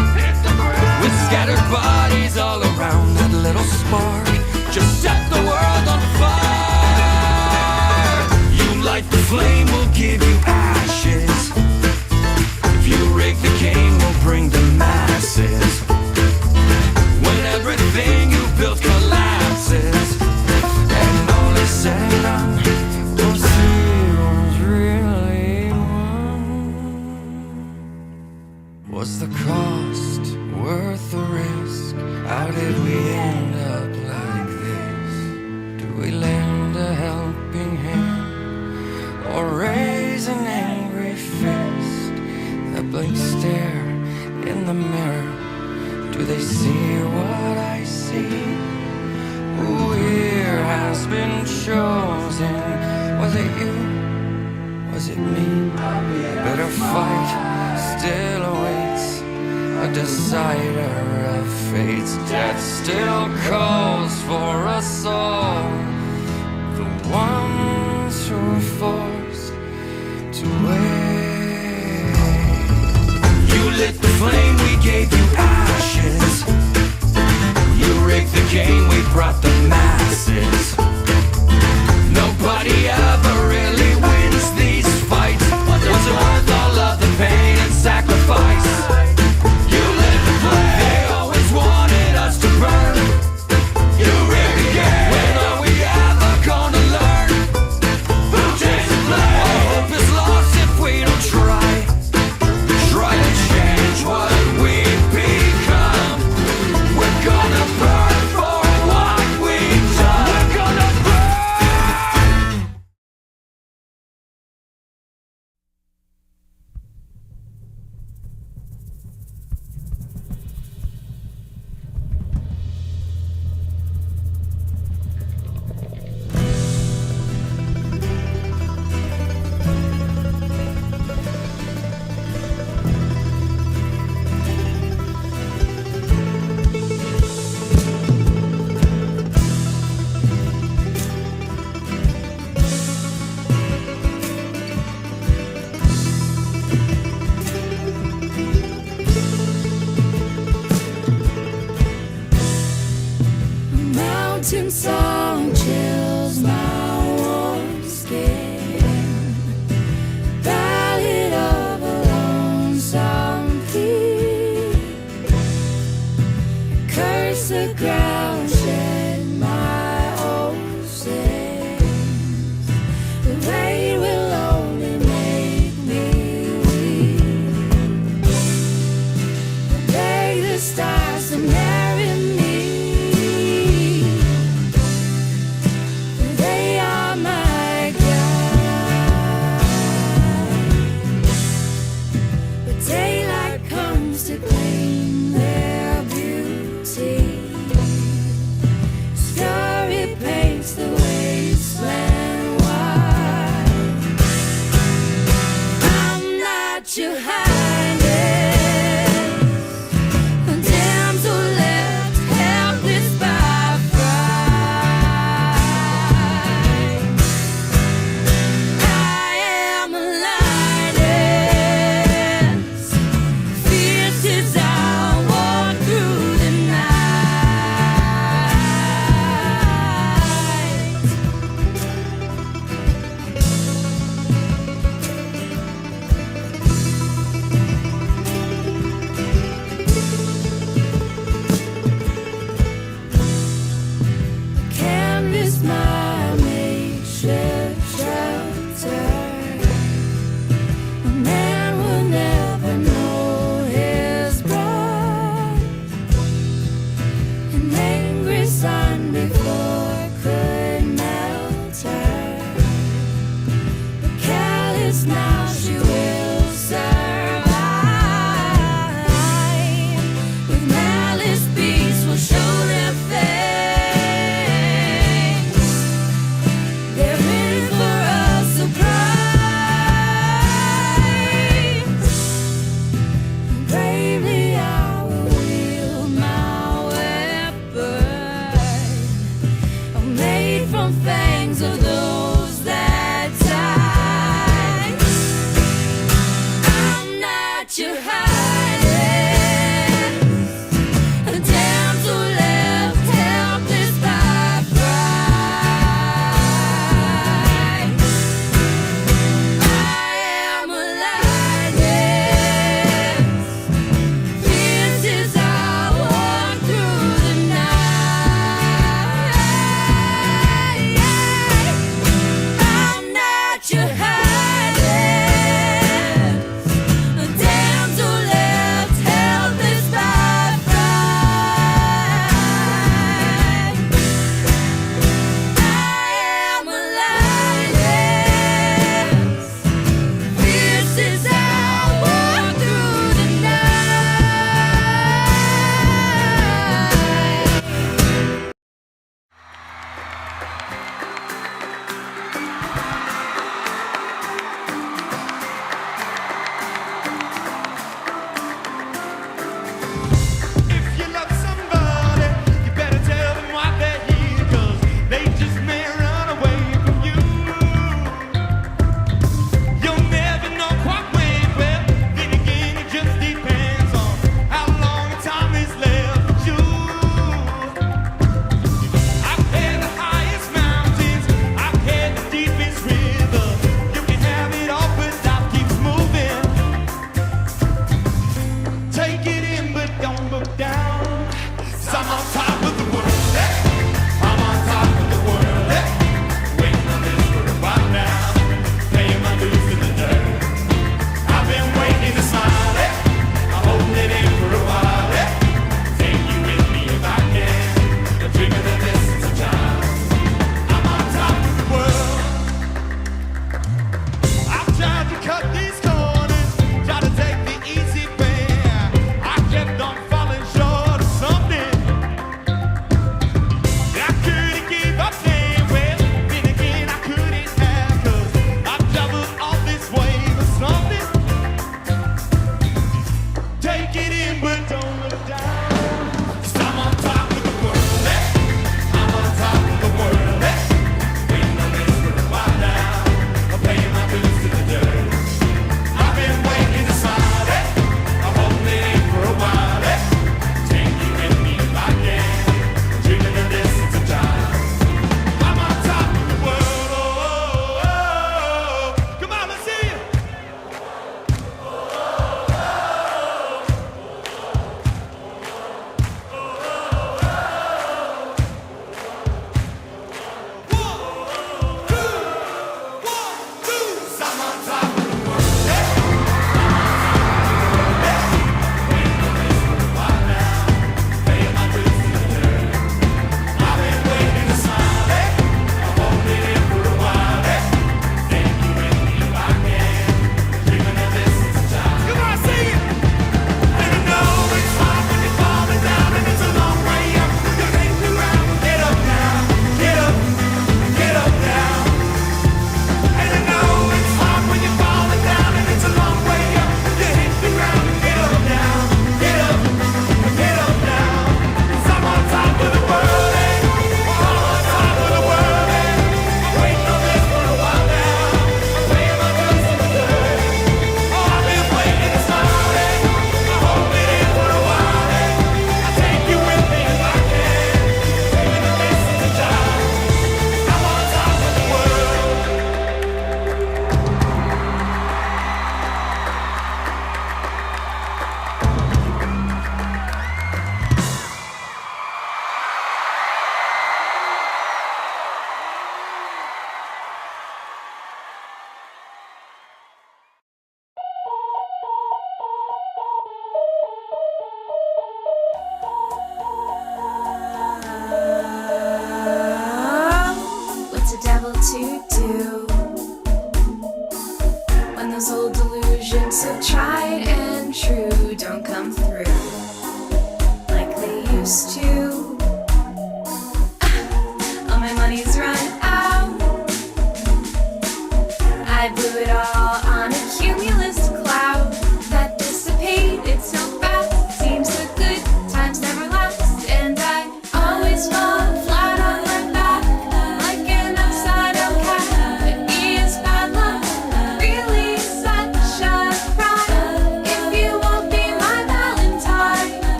with scattered bodies all around. That little spark just set the world on fire. You light the flame, we'll give you ashes. If you rig the game, we'll bring the masses. When everything you built collapses, and all is said and done, we'll see what's really won. Was the cost worth the risk? How did we end up like this? Do we lend a helping hand, or raise an angry fist? That blank stare in the mirror, do they see what I see? Who here has been chosen? Was it you? Was it me? Better fight still awaits, a decider of fates. Death still calls for us all, the ones who are forced to wait. You lit the flame, we gave you ashes. You rigged the game, we brought the masses. Nobody ever really wins these fights. Was it worth all of the pain and sacrifice? You lit the flame, they always wanted us to burn. You rigged the game, when are we ever gonna learn? Who takes the blame? All hope is lost if we don't try. Try to change what we become. We're gonna burn for what we've done. We're gonna burn. Mountain song chills my warm skin. Ballad of a lonesome thief. Curse the ground, shed my old sins. The rain will only make me weep. Beg the stars to marry me. They are my guide. But daylight comes to claim their beauty. Story paints the wasteland wide. I'm not your highness, a damsel left helpless by fright. I am a lioness, fierce as I walk through the night. Canvas my makeshift shelter. A man will never know his bride. An angry sun before could melt her. But callous now she will survive. With malice beasts will show their fangs. They're in for a surprise. Bravely I will wield my weapon.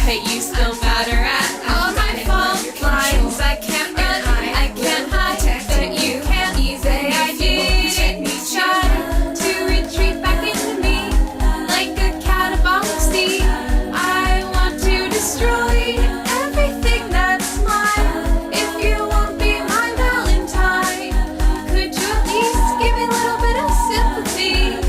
but you still matter at all my fault lines. I can't run, I can't hide, but you can't say I didn't try to retreat back into me like a cat upon the sea. I want to destroy everything that's mine. If you won't be my Valentine, could you at least give me a little bit of sympathy?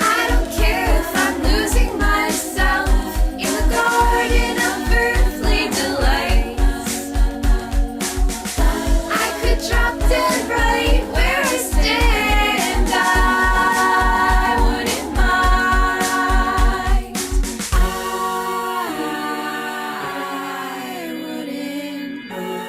I don't care if I'm losing myself in the garden of earthly delights. I could drop dead right where I stand. I wouldn't mind. I wouldn't mind.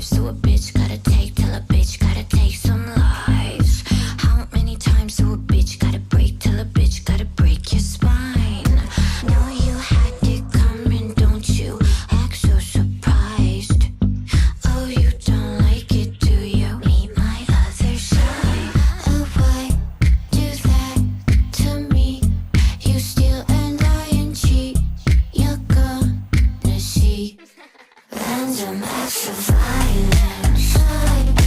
lives do a bitch gotta take till a bitch gotta take some lives? How many times do a bitch gotta break till a bitch gotta break your spine? Know you had it coming, don't you? Act so surprised. Oh, you don't like it, do you? Meet my other side. Oh, why do that to me? You steal and lie and cheat. You're gonna see random acts of violence.